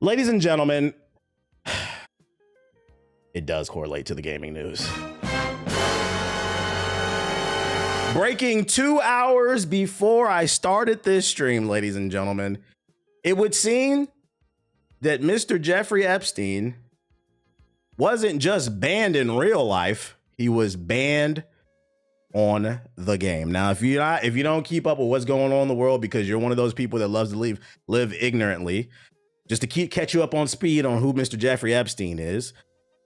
Ladies and gentlemen, it does correlate to the gaming news. Breaking 2 hours before I started this stream, ladies and gentlemen, it would seem that Mr. Jeffrey Epstein wasn't just banned in real life, he was banned on the game. Now, if you don't keep up with what's going on in the world because you're one of those people that loves to live ignorantly, just to catch you up on speed on who Mr. Jeffrey Epstein is.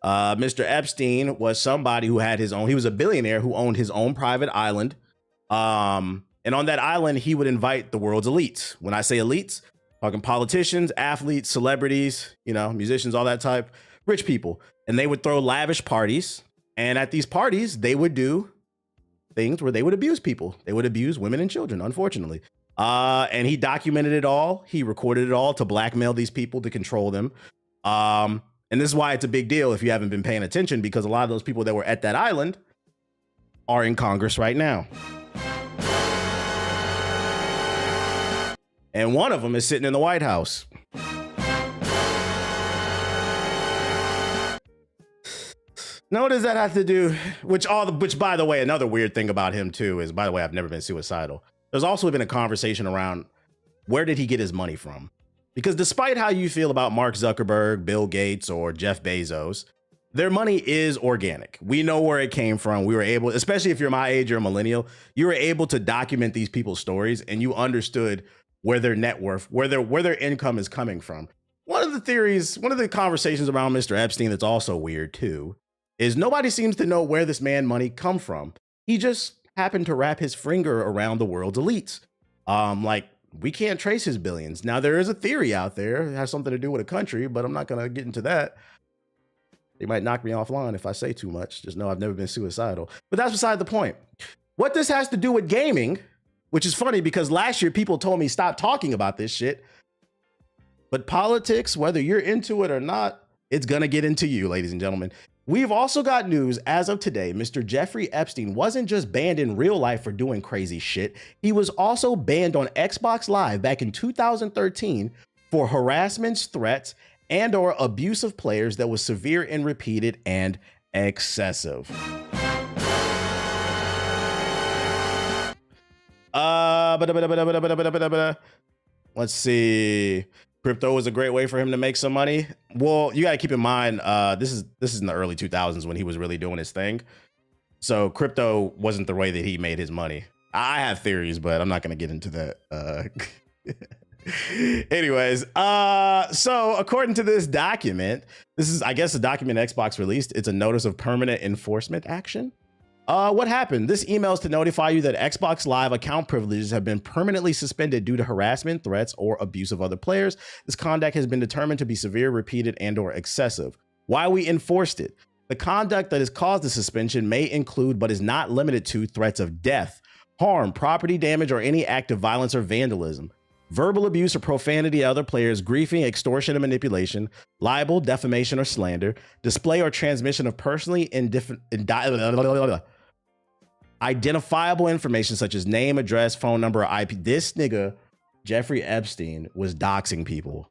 Mr. Epstein was somebody who had his own, he was a billionaire who owned his own private island. And on that island, he would invite the world's elites. When I say elites, talking politicians, athletes, celebrities, musicians, all that type, rich people. And they would throw lavish parties. And at these parties, they would do things where they would abuse people. They would abuse women and children, unfortunately. And he documented it all. He recorded it all to blackmail these people to control them. And this is why it's a big deal if you haven't been paying attention, because a lot of those people that were at that island are in Congress right now. And one of them is sitting in the White House. Now, what does that have to do? Which, by the way, another weird thing about him too is, by the way, I've never been suicidal. There's also been a conversation around where did he get his money from? Because despite how you feel about Mark Zuckerberg, Bill Gates, or Jeff Bezos, their money is organic. We know where it came from. We were able, especially if you're my age, you're a millennial, you were able to document these people's stories and you understood where their net worth, where their income is coming from. One of the theories, one of the conversations around Mr. Epstein that's also weird too, is nobody seems to know where this man money come from. He just happened to wrap his finger around the world's elites. We can't trace his billions. Now, there is a theory out there. It has something to do with a country, but I'm not going to get into that. They might knock me offline if I say too much. Just know I've never been suicidal. But that's beside the point. What this has to do with gaming, which is funny because last year people told me stop talking about this shit. But politics, whether you're into it or not, it's going to get into you, ladies and gentlemen. We've also got news as of today. Mr. Jeffrey Epstein wasn't just banned in real life for doing crazy shit. He was also banned on Xbox Live back in 2013 for harassments, threats, and or abuse of players that was severe and repeated and excessive. Let's see. Crypto was a great way for him to make some money. Well, you got to keep in mind, this is in the early 2000s when he was really doing his thing. So crypto wasn't the way that he made his money. I have theories, but I'm not going to get into that. Anyways, so according to this document, this is, I guess, a document Xbox released. It's a notice of permanent enforcement action. What happened? This email is to notify you that Xbox Live account privileges have been permanently suspended due to harassment, threats, or abuse of other players. This conduct has been determined to be severe, repeated, and or excessive. Why we enforced it? The conduct that has caused the suspension may include, but is not limited to, threats of death, harm, property damage, or any act of violence or vandalism, verbal abuse or profanity to other players, griefing, extortion and manipulation, libel, defamation or slander, display or transmission of personally identifiable information such as name, address, phone number, or IP. This nigga, Jeffrey Epstein, was doxing people.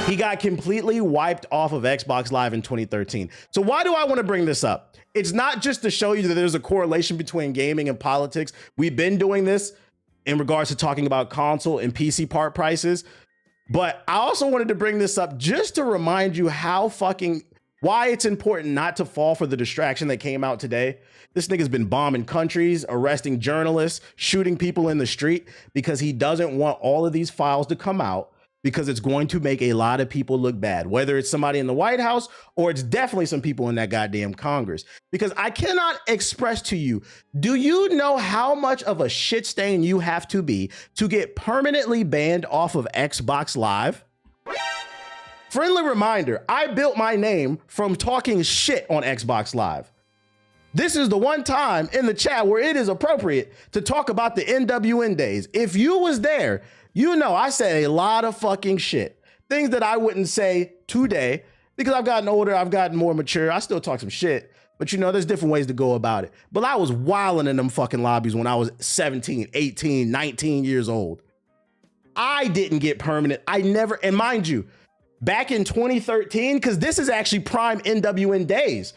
He got completely wiped off of Xbox Live in 2013. So why do I want to bring this up? It's not just to show you that there's a correlation between gaming and politics. We've been doing this in regards to talking about console and PC part prices. But I also wanted to bring this up just to remind you why it's important not to fall for the distraction that came out today. This nigga's been bombing countries, arresting journalists, shooting people in the street because he doesn't want all of these files to come out because it's going to make a lot of people look bad, whether it's somebody in the White House or it's definitely some people in that goddamn Congress. Because I cannot express to you, do you know how much of a shit stain you have to be to get permanently banned off of Xbox Live? Friendly reminder, I built my name from talking shit on Xbox Live. This is the one time in the chat where it is appropriate to talk about the NWN days. If you was there, you know I said a lot of fucking shit. Things that I wouldn't say today because I've gotten older, I've gotten more mature. I still talk some shit, but there's different ways to go about it. But I was wilding in them fucking lobbies when I was 17, 18, 19 years old. I didn't get permanent. I never, and mind you, back in 2013, because this is actually prime NWN days.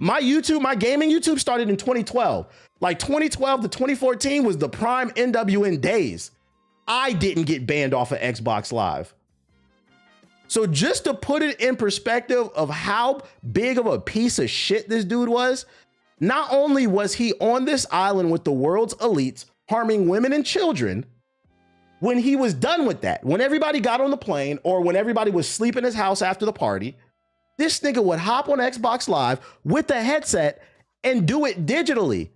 My gaming YouTube started in 2012. Like 2012 to 2014 was the prime NWN days. I didn't get banned off of Xbox Live. So just to put it in perspective of how big of a piece of shit this dude was, not only was he on this island with the world's elites, harming women and children, when he was done with that, when everybody got on the plane or when everybody was sleeping in his house after the party, this nigga would hop on Xbox Live with the headset and do it digitally.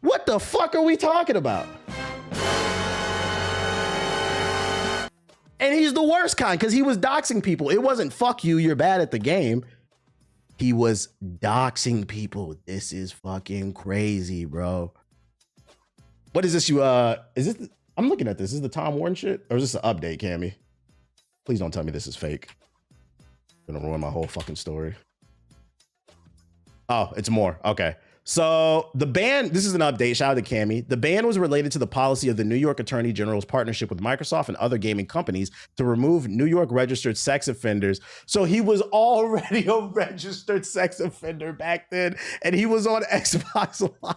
What the fuck are we talking about? And he's the worst kind because he was doxing people. It wasn't fuck you, you're bad at the game. He was doxing people. This is fucking crazy, bro. What is this? I'm looking at this. Is this the Tom Warren shit? Or is this an update, Cammy? Please don't tell me this is fake. Gonna ruin my whole fucking story. Oh, it's more. Okay. So the ban, this is an update, shout out to Cammy. The ban was related to the policy of the New York Attorney General's partnership with Microsoft and other gaming companies to remove New York registered sex offenders. So he was already a registered sex offender back then, and he was on Xbox Live.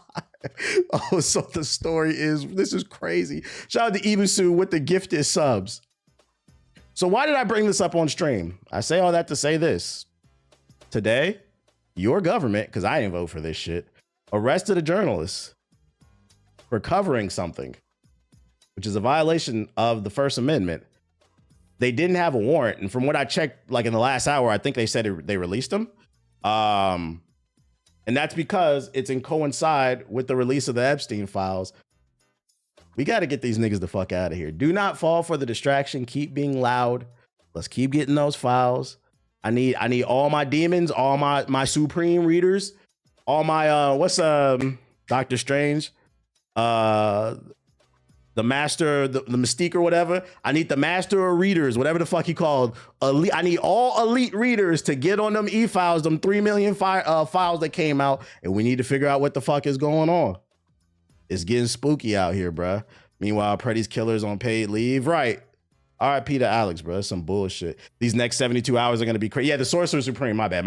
Oh, so the story is, this is crazy. Shout out to Ibusu with the gifted subs. So why did I bring this up on stream? I say all that to say this. Today, your government, because I didn't vote for this shit, arrested a journalist for covering something, which is a violation of the First Amendment. They didn't have a warrant. And from what I checked, like in the last hour, I think they said they released him. And that's because it's in coincide with the release of the Epstein files. We got to get these niggas the fuck out of here. Do not fall for the distraction. Keep being loud. Let's keep getting those files. I need all my demons, all my supreme readers, all my Doctor Strange, the master, the mystique or whatever. I need the master of readers, whatever the fuck he called. I need all elite readers to get on them e-files, them 3 million files that came out, and we need to figure out what the fuck is going on. It's getting spooky out here, bruh. Meanwhile, Pretty's killer's on paid leave. Right. RIP to Alex, bro. That's some bullshit. These next 72 hours are going to be crazy. Yeah, the Sorcerer Supreme. My bad.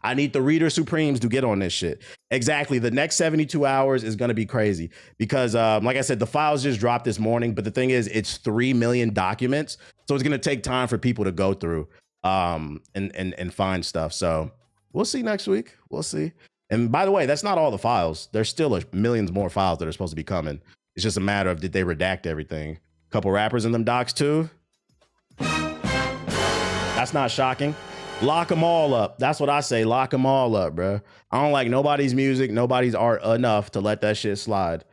I need the Reader Supremes to get on this shit. Exactly. The next 72 hours is going to be crazy because, like I said, the files just dropped this morning. But the thing is, it's 3 million documents. So it's going to take time for people to go through and find stuff. So we'll see next week. We'll see. And by the way, that's not all the files. There's still millions more files that are supposed to be coming. It's just a matter of, did they redact everything? Couple rappers in them docs too. That's not shocking. Lock them all up. That's what I say. Lock them all up, bro. I don't like nobody's music, nobody's art enough to let that shit slide.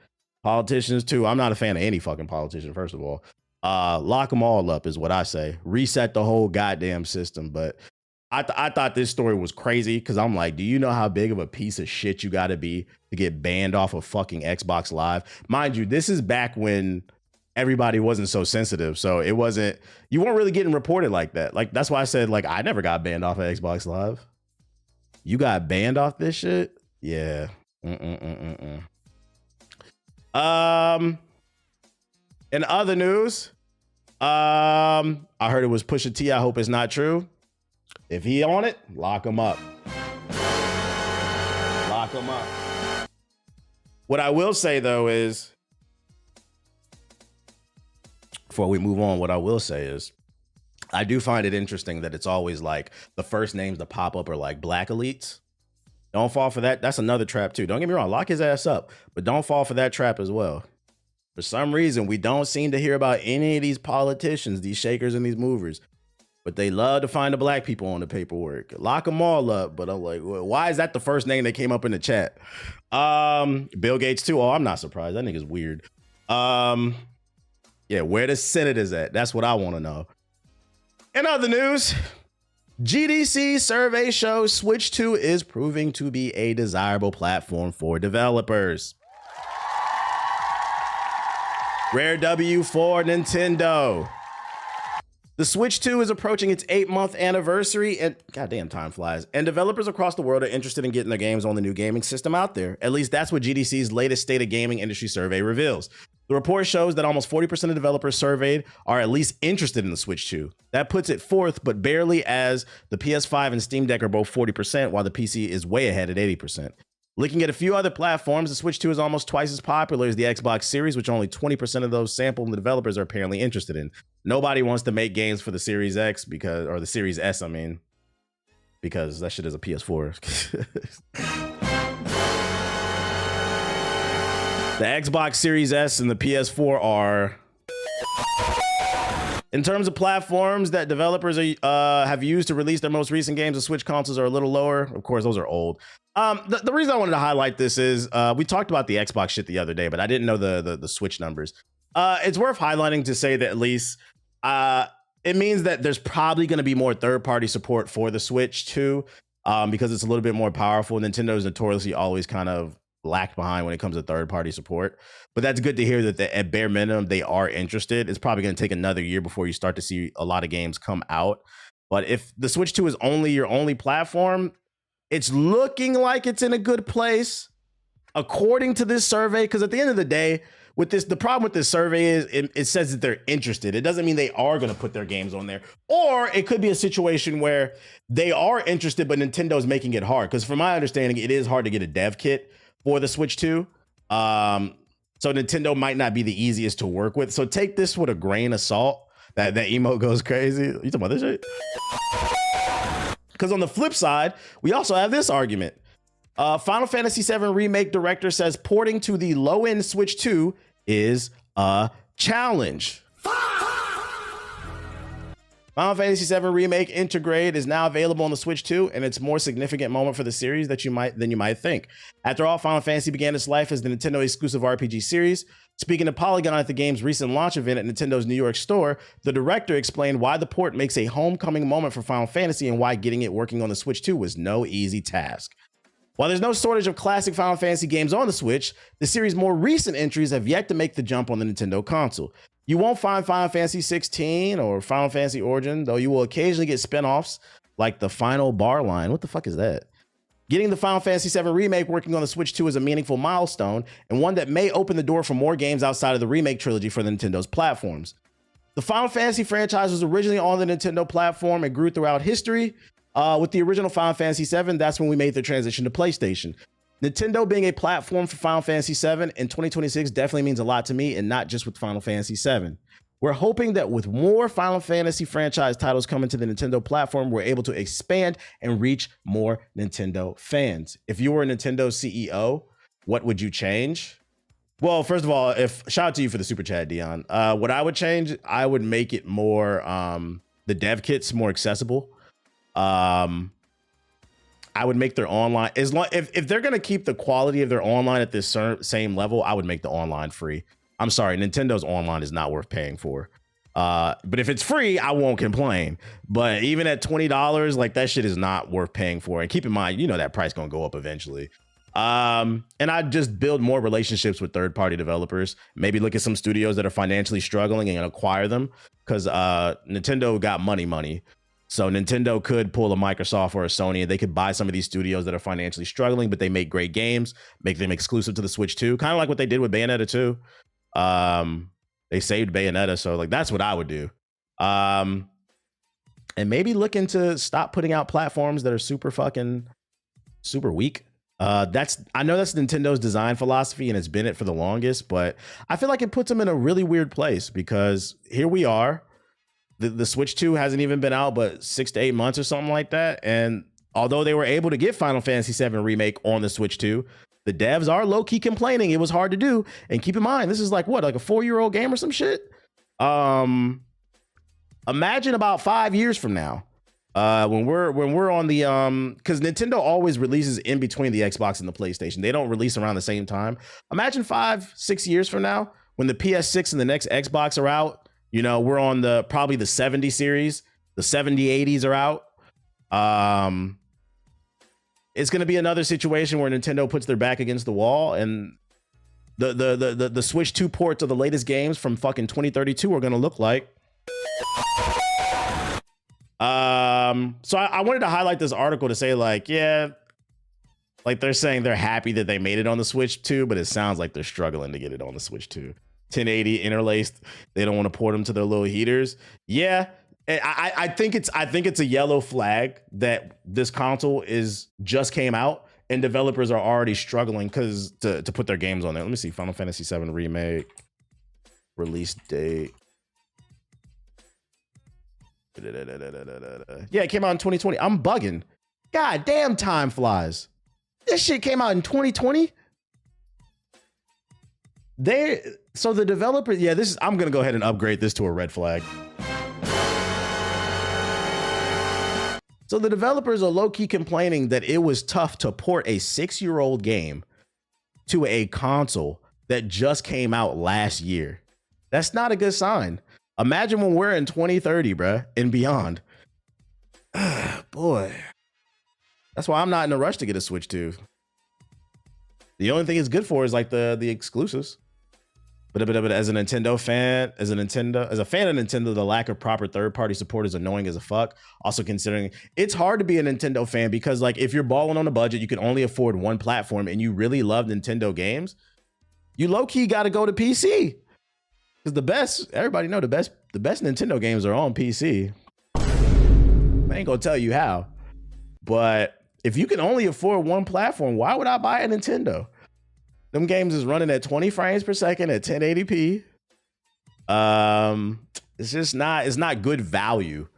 Politicians too. I'm not a fan of any fucking politician, first of all. Lock them all up is what I say. Reset the whole goddamn system. But I thought this story was crazy because I'm like, do you know how big of a piece of shit you got to be to get banned off of fucking Xbox Live? Mind you, this is back when everybody wasn't so sensitive. So you weren't really getting reported like that. Like, that's why I said, like, I never got banned off of Xbox Live. You got banned off this shit? Yeah. In other news, I heard it was Pusha T. I hope it's not true. If he on it, lock him up. Lock him up. What I will say, though, is, before we move on, what I will say is, I do find it interesting that it's always like the first names to pop up are like black elites. Don't fall for that. That's another trap, too. Don't get me wrong. Lock his ass up. But don't fall for that trap as well. For some reason, we don't seem to hear about any of these politicians, these shakers and these movers. But they love to find the black people on the paperwork. Lock them all up. But I'm like, well, why is that the first name that came up in the chat? Bill Gates too. Oh, I'm not surprised. That nigga's weird. Yeah, where the senators at? That's what I want to know. In other news, GDC survey shows Switch 2 is proving to be a desirable platform for developers. Rare W for Nintendo. The Switch 2 is approaching its 8-month anniversary, and goddamn, time flies. And developers across the world are interested in getting their games on the new gaming system out there. At least that's what GDC's latest State of Gaming Industry survey reveals. The report shows that almost 40% of developers surveyed are at least interested in the Switch 2. That puts it fourth, but barely, as the PS5 and Steam Deck are both 40%, while the PC is way ahead at 80%. Looking at a few other platforms, the Switch 2 is almost twice as popular as the Xbox Series, which only 20% of those sampled the developers are apparently interested in. Nobody wants to make games for the Series X or the Series S, because that shit is a PS4. The Xbox Series S and the PS4 are, in terms of platforms that developers have used to release their most recent games, the Switch consoles are a little lower. Of course, those are old. The reason I wanted to highlight this is we talked about the Xbox shit the other day, but I didn't know the Switch numbers. It's worth highlighting to say that at least it means that there's probably going to be more third-party support for the Switch too, because it's a little bit more powerful. Nintendo's notoriously always kind of lacked behind when it comes to third-party support, but that's good to hear that at bare minimum they are interested. It's probably going to take another year before you start to see a lot of games come out, but if the Switch 2 is your only platform, it's looking like it's in a good place according to this survey, because at the end of the day, with this, the problem with this survey is it says that they're interested. It doesn't mean they are going to put their games on there. Or it could be a situation where they are interested, but Nintendo's making it hard, because from my understanding, it is hard to get a dev kit for the Switch 2. So Nintendo might not be the easiest to work with. So take this with a grain of salt. That emote goes crazy. You talking about this shit? Because on the flip side, we also have this argument. Final Fantasy VII Remake director says porting to the low-end Switch 2 is a challenge. Final Fantasy VII Remake Integrate is now available on the Switch 2, and it's a more significant moment for the series than you might think. After all, Final Fantasy began its life as the Nintendo exclusive RPG series. Speaking to Polygon at the game's recent launch event at Nintendo's New York store, the director explained why the port makes a homecoming moment for Final Fantasy and why getting it working on the Switch 2 was no easy task. While there's no shortage of classic Final Fantasy games on the Switch, the series' more recent entries have yet to make the jump on the Nintendo console. You won't find Final Fantasy 16 or Final Fantasy Origin, though you will occasionally get spin-offs like the Final Bar line. What the fuck is that? Getting the Final Fantasy VII Remake working on the Switch 2 is a meaningful milestone, and one that may open the door for more games outside of the Remake trilogy for the Nintendo's platforms. The Final Fantasy franchise was originally on the Nintendo platform and grew throughout history. With the original Final Fantasy VII, that's when we made the transition to PlayStation. Nintendo being a platform for Final Fantasy VII in 2026 definitely means a lot to me, and not just with Final Fantasy VII. We're hoping that with more Final Fantasy franchise titles coming to the Nintendo platform, we're able to expand and reach more Nintendo fans. If you were a Nintendo CEO, what would you change? Well, first of all, shout out to you for the super chat, Dion. What I would change, I would make it more, the dev kits more accessible. I would make their online, if they're going to keep the quality of their online at this same level, I would make the online free. I'm sorry, Nintendo's online is not worth paying for. But if it's free, I won't complain. But even at $20, like, that shit is not worth paying for. And keep in mind, you know that price gonna go up eventually. And I'd just build more relationships with third-party developers. Maybe look at some studios that are financially struggling and acquire them, because Nintendo got money. So Nintendo could pull a Microsoft or a Sony, and they could buy some of these studios that are financially struggling, but they make great games, make them exclusive to the Switch 2, kind of like what they did with Bayonetta 2. They saved Bayonetta, so like that's what I would do. And maybe look into stop putting out platforms that are super weak. I know that's Nintendo's design philosophy, and it's been it for the longest, but I feel like it puts them in a really weird place, because here we are. The Switch 2 hasn't even been out but 6 to 8 months or something like that. And although they were able to get Final Fantasy VII Remake on the Switch 2, the devs are low-key complaining it was hard to do. And keep in mind, this is like what, like a 4-year-old game or some shit? Imagine about 5 years from now, when we're on the because Nintendo always releases in between the Xbox and the PlayStation. They don't release around the same time. Imagine 5-6 years from now, when the PS6 and the next Xbox are out. You know, we're on probably the 70 series, the 7080s are out. It's going to be another situation where Nintendo puts their back against the wall, and the Switch 2 ports of the latest games from fucking 2032 are going to look like. So I wanted to highlight this article to say, like, yeah, like they're saying they're happy that they made it on the Switch 2, but it sounds like they're struggling to get it on the Switch 2. 1080 interlaced. They don't want to port them to their little heaters. Yeah, I think it's a yellow flag that this console is just came out and developers are already struggling because to put their games on there. Let me see. Final Fantasy VII Remake release date. Yeah, it came out in 2020. I'm bugging. God damn, time flies. This shit came out in 2020. So the developer, yeah, I'm gonna go ahead and upgrade this to a red flag. So the developers are low-key complaining that it was tough to port a 6-year-old game to a console that just came out last year. That's not a good sign. Imagine when we're in 2030, bruh, and beyond. Boy. That's why I'm not in a rush to get a Switch 2. The only thing it's good for is like the exclusives. But as a Nintendo fan, as a fan of Nintendo, the lack of proper third-party support is annoying as a fuck. Also considering it's hard to be a Nintendo fan because like if you're balling on a budget, you can only afford one platform and you really love Nintendo games, you low-key got to go to PC. Because everybody know the best Nintendo games are on PC. I ain't gonna tell you how. But if you can only afford one platform, why would I buy a Nintendo? Them games is running at 20 frames per second at 1080p. It's not good value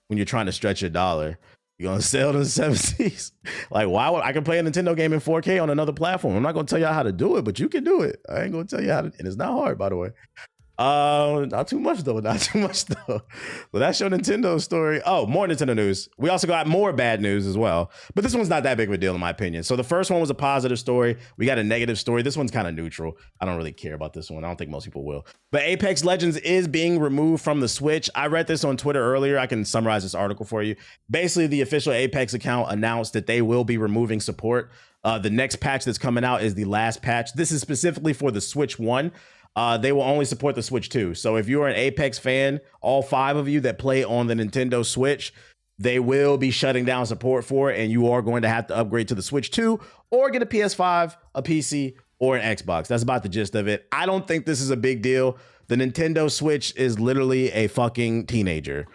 when you're trying to stretch your dollar. You're gonna sell to the 70s. Like, why would I can play a Nintendo game in 4K on another platform? I'm not gonna tell y'all how to do it, but you can do it. I ain't gonna tell you how to, and it's not hard, by the way. Not too much though. Well, that's your Nintendo story. Oh, more Nintendo news. We also got more bad news as well, but this one's not that big of a deal in my opinion. So the first one was a positive story. We got a negative story. This one's kind of neutral. I don't really care about this one. I don't think most people will. But Apex Legends is being removed from the Switch. I read this on Twitter earlier. I can summarize this article for you. Basically, the official Apex account announced that they will be removing support. The next patch that's coming out is the last patch. This is specifically for the Switch 1. They will only support the Switch 2. So if you're an Apex fan, all 5 of you that play on the Nintendo Switch, they will be shutting down support for it, and you are going to have to upgrade to the Switch 2 or get a PS5, a PC, or an Xbox. That's about the gist of it. I don't think this is a big deal. The Nintendo Switch is literally a fucking teenager.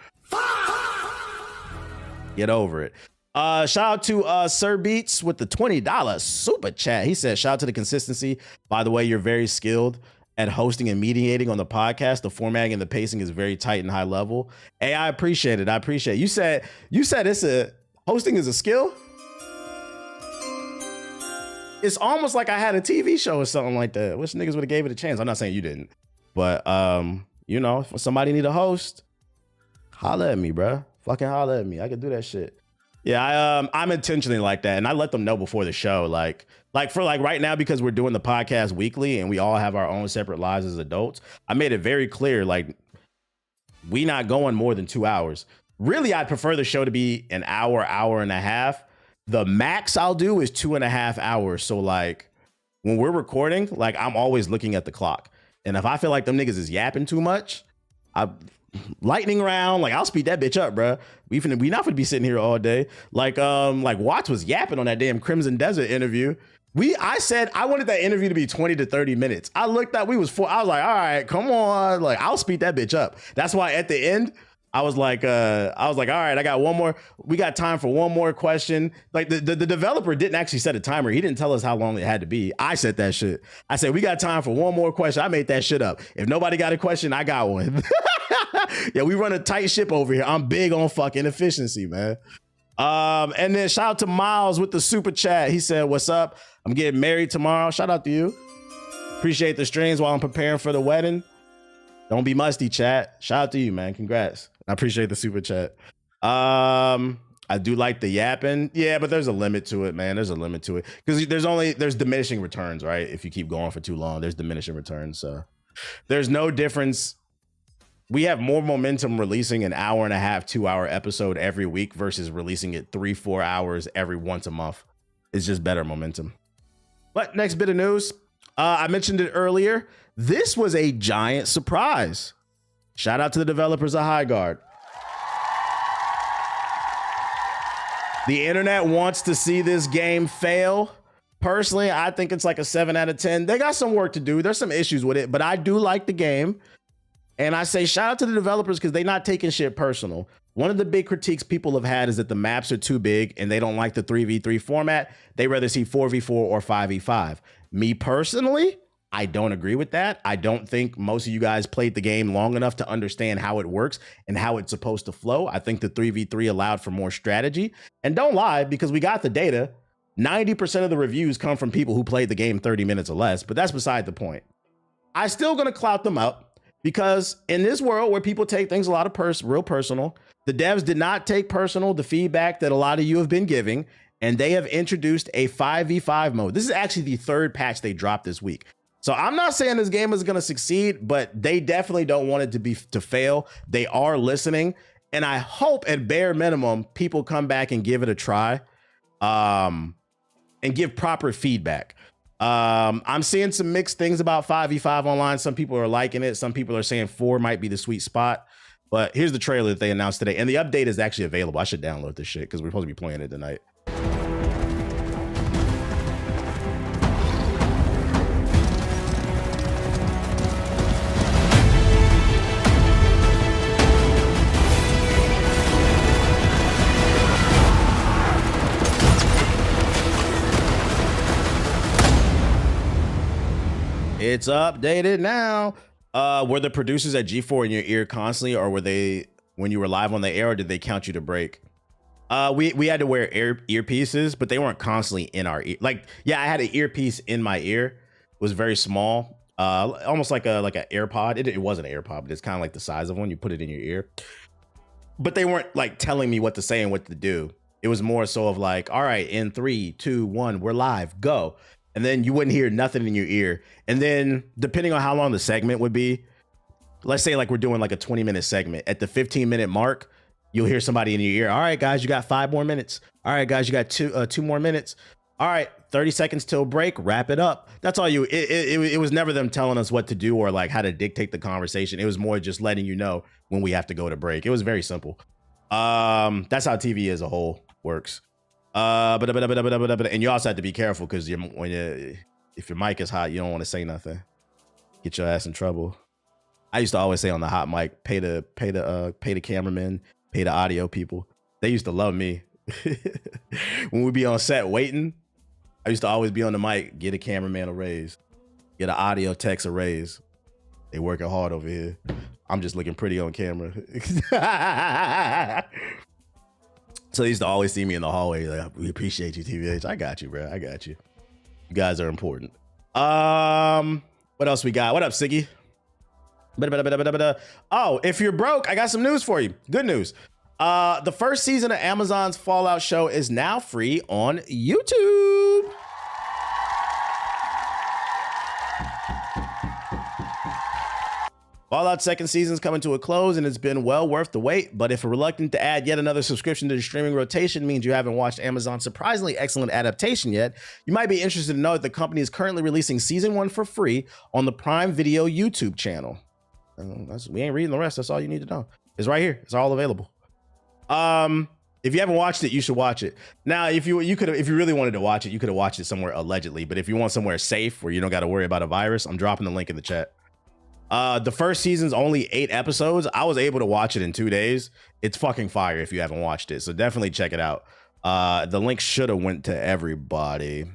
Get over it. Shout out to Sir Beats with the $20 super chat. He said, shout out to the consistency. By the way, you're very skilled at hosting and mediating on the podcast. The formatting and the pacing is very tight and high level. Hey, I appreciate it. I appreciate it. You said hosting is a skill. It's almost like I had a TV show or something like that. Wish niggas would have gave it a chance. I'm not saying you didn't, but you know, if somebody need a host, holla at me, bro. Fucking holla at me. I could do that shit. Yeah, I'm intentionally like that, and I let them know before the show, like for right now, because we're doing the podcast weekly and we all have our own separate lives as adults. I made it very clear, like, we not going more than 2 hours. Really, I'd prefer the show to be an hour, hour and a half. The max I'll do is 2.5 hours. So like when we're recording, like I'm always looking at the clock, and if I feel like them niggas is yapping too much, lightning round, like I'll speed that bitch up, bro. We not gonna be sitting here all day. Like Watts was yapping on that damn Crimson Desert interview. I said I wanted that interview to be 20 to 30 minutes. I looked up, I was like, all right, come on. Like, I'll speed that bitch up. That's why at the end, I was like, all right, I got one more. We got time for one more question. Like the developer didn't actually set a timer. He didn't tell us how long it had to be. I said that shit. I said, we got time for one more question. I made that shit up. If nobody got a question, I got one. Yeah, we run a tight ship over here. I'm big on fucking efficiency, man. And then shout out to Miles with the super chat. He said, what's up? I'm getting married tomorrow. Shout out to you. Appreciate the streams while I'm preparing for the wedding. Don't be musty, chat. Shout out to you, man. Congrats. I appreciate the super chat. I do like the yapping. Yeah, but there's a limit to it, man. There's a limit to it. Because there's diminishing returns, right? If you keep going for too long, there's diminishing returns. So there's no difference. We have more momentum releasing an hour and a half, 2 hour episode every week versus releasing it 3-4 hours every once a month. It's just better momentum. But next bit of news. I mentioned it earlier. This was a giant surprise. Shout out to the developers of Highguard. The internet wants to see this game fail. Personally, I think it's like a 7 out of 10. They got some work to do. There's some issues with it, but I do like the game. And I say shout out to the developers because they're not taking shit personal. One of the big critiques people have had is that the maps are too big and they don't like the 3v3 format. They rather see 4v4 or 5v5. Me personally, I don't agree with that. I don't think most of you guys played the game long enough to understand how it works and how it's supposed to flow. I think the 3v3 allowed for more strategy. And don't lie, because we got the data. 90% of the reviews come from people who played the game 30 minutes or less, but that's beside the point. I'm still going to clout them up because in this world where people take things a lot of real personal, the devs did not take personal the feedback that a lot of you have been giving, and they have introduced a 5v5 mode. This is actually the third patch they dropped this week. So I'm not saying this game is going to succeed, but they definitely don't want it to fail. They are listening, and I hope at bare minimum people come back and give it a try. And give proper feedback. I'm seeing some mixed things about 5v5 online. Some people are liking it. Some people are saying 4 might be the sweet spot. But here's the trailer that they announced today. And the update is actually available. I should download this shit because we're supposed to be playing it tonight. It's updated now. Were the producers at G4 in your ear constantly, or were they when you were live on the air, or did they count you to break? We had to wear earpieces, but they weren't constantly in our ear. Like, yeah, I had an earpiece in my ear. It was very small, almost like an AirPod. It wasn't an AirPod, but it's kind of like the size of one. You put it in your ear. But they weren't like telling me what to say and what to do. It was more so of like, all right, in 3, 2, 1, we're live, go. And then you wouldn't hear nothing in your ear. And then depending on how long the segment would be, let's say like we're doing like a 20-minute segment. At the 15-minute mark, you'll hear somebody in your ear. All right, guys, you got 5 more minutes. All right, guys, you got two more minutes. All right, 30 seconds till break, wrap it up. That's all it was never them telling us what to do or like how to dictate the conversation. It was more just letting you know when we have to go to break. It was very simple. That's how TV as a whole works. And you also have to be careful because if your mic is hot, you don't want to say nothing. Get your ass in trouble. I used to always say on the hot mic, pay the cameraman, pay the audio people. They used to love me. When we'd be on set waiting, I used to always be on the mic, get a cameraman a raise, get an audio text a raise. They working hard over here. I'm just looking pretty on camera. So they used to always see me in the hallway. Like, we appreciate you, TVH. I got you, bro. I got you. You guys are important. What else we got? What up, Siggy? Oh, if you're broke, I got some news for you. Good news. The first season of Amazon's Fallout show is now free on YouTube. Fallout's second season is coming to a close, and it's been well worth the wait. But if you're reluctant to add yet another subscription to the streaming rotation means you haven't watched Amazon's surprisingly excellent adaptation yet, you might be interested to know that the company is currently releasing season 1 for free on the Prime Video YouTube channel. We ain't reading the rest. That's all you need to know. It's right here. It's all available. If you haven't watched it, you should watch it. Now, if you really wanted to watch it, you could have watched it somewhere allegedly. But if you want somewhere safe where you don't got to worry about a virus, I'm dropping the link in the chat. The first season's only 8 episodes. I was able to watch it in 2 days. It's fucking fire if you haven't watched it. So definitely check it out. The link should have went to everybody.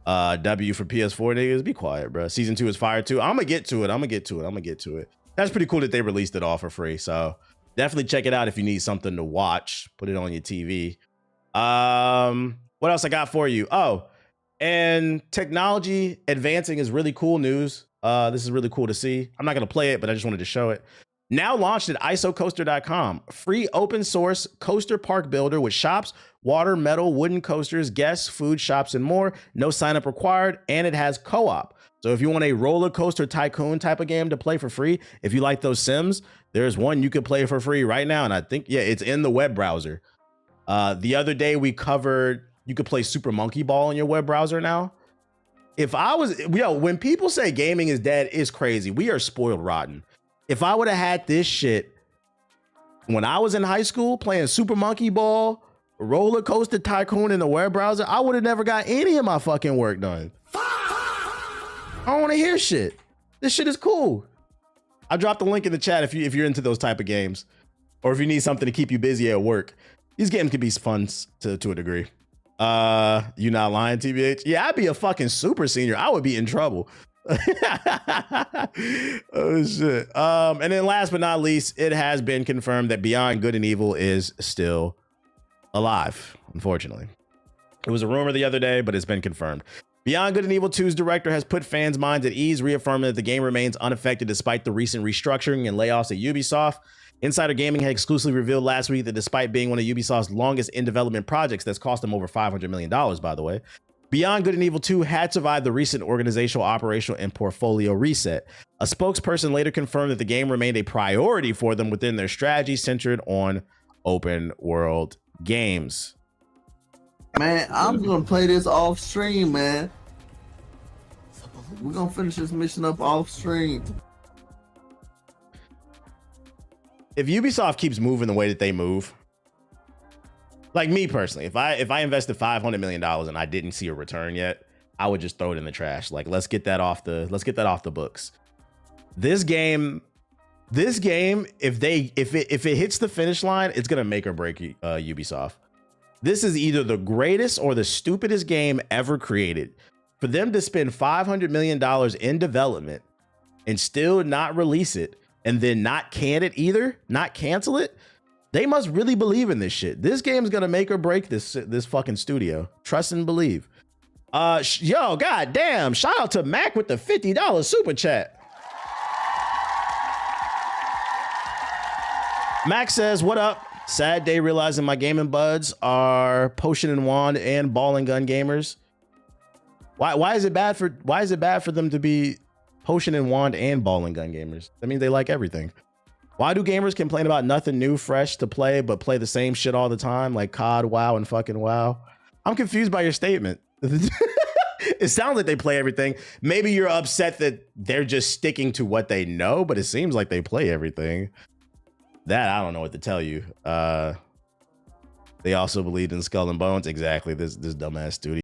W for PS4 niggas. Be quiet, bro. Season 2 is fire too. I'm gonna get to it. That's pretty cool that they released it all for free. So definitely check it out if you need something to watch. Put it on your TV. What else I got for you? Oh, and technology advancing is really cool news. This is really cool to see. I'm not going to play it, but I just wanted to show it. Now launched at isocoaster.com. Free open source coaster park builder with shops, water, metal, wooden coasters, guests, food, shops, and more. No sign up required, and it has co-op. So if you want a roller coaster tycoon type of game to play for free, if you like those Sims, there's one you could play for free right now. And I think, yeah, it's in the web browser. The other day we covered, you could play Super Monkey Ball in your web browser now. If I was, when people say gaming is dead, it's crazy. We are spoiled rotten. If I would have had this shit when I was in high school playing Super Monkey Ball Roller Coaster Tycoon in the web browser, I would have never got any of my fucking work done. I don't want to hear shit. This shit is cool. I dropped the link in the chat if you're into those type of games, or if you need something to keep you busy at work. These games can be fun to a degree. You not lying, TBH? Yeah, I'd be a fucking super senior. I would be in trouble. Oh shit. And then last but not least, it has been confirmed that Beyond Good and Evil is still alive, unfortunately. It was a rumor the other day, but it's been confirmed. Beyond Good and Evil 2's director has put fans' minds at ease, reaffirming that the game remains unaffected despite the recent restructuring and layoffs at Ubisoft. Insider Gaming had exclusively revealed last week that despite being one of Ubisoft's longest in-development projects that's cost them over $500 million, by the way, Beyond Good and Evil 2 had survived the recent organizational, operational, and portfolio reset. A spokesperson later confirmed that the game remained a priority for them within their strategy centered on open world games. Man, I'm gonna play this off stream, man. We're gonna finish this mission up off stream. If Ubisoft keeps moving the way that they move, like me personally, if I invested $500 million and I didn't see a return yet, I would just throw it in the trash. Like, let's get that off the books. This game, if it hits the finish line, it's gonna make or break Ubisoft. This is either the greatest or the stupidest game ever created. For them to spend $500 million in development and still not release it, and then not can it either, not cancel it, they must really believe in this shit. This game's gonna make or break this fucking studio. Trust and believe. Yo, goddamn! Shout out to Mac with the $50 super chat. Mac says, "What up? Sad day realizing my gaming buds are potion and wand and ball and gun gamers. Why is it bad for them to be potion and wand and ball and gun gamers? That means they like everything. Why do gamers complain about nothing new, fresh to play, but play the same shit all the time, like COD, WoW, and fucking WoW? I'm confused by your statement. It sounds like they play everything. Maybe you're upset that they're just sticking to what they know, but it seems like they play everything. That I don't know what to tell you. They also believed in Skull and Bones. Exactly. This dumbass studio.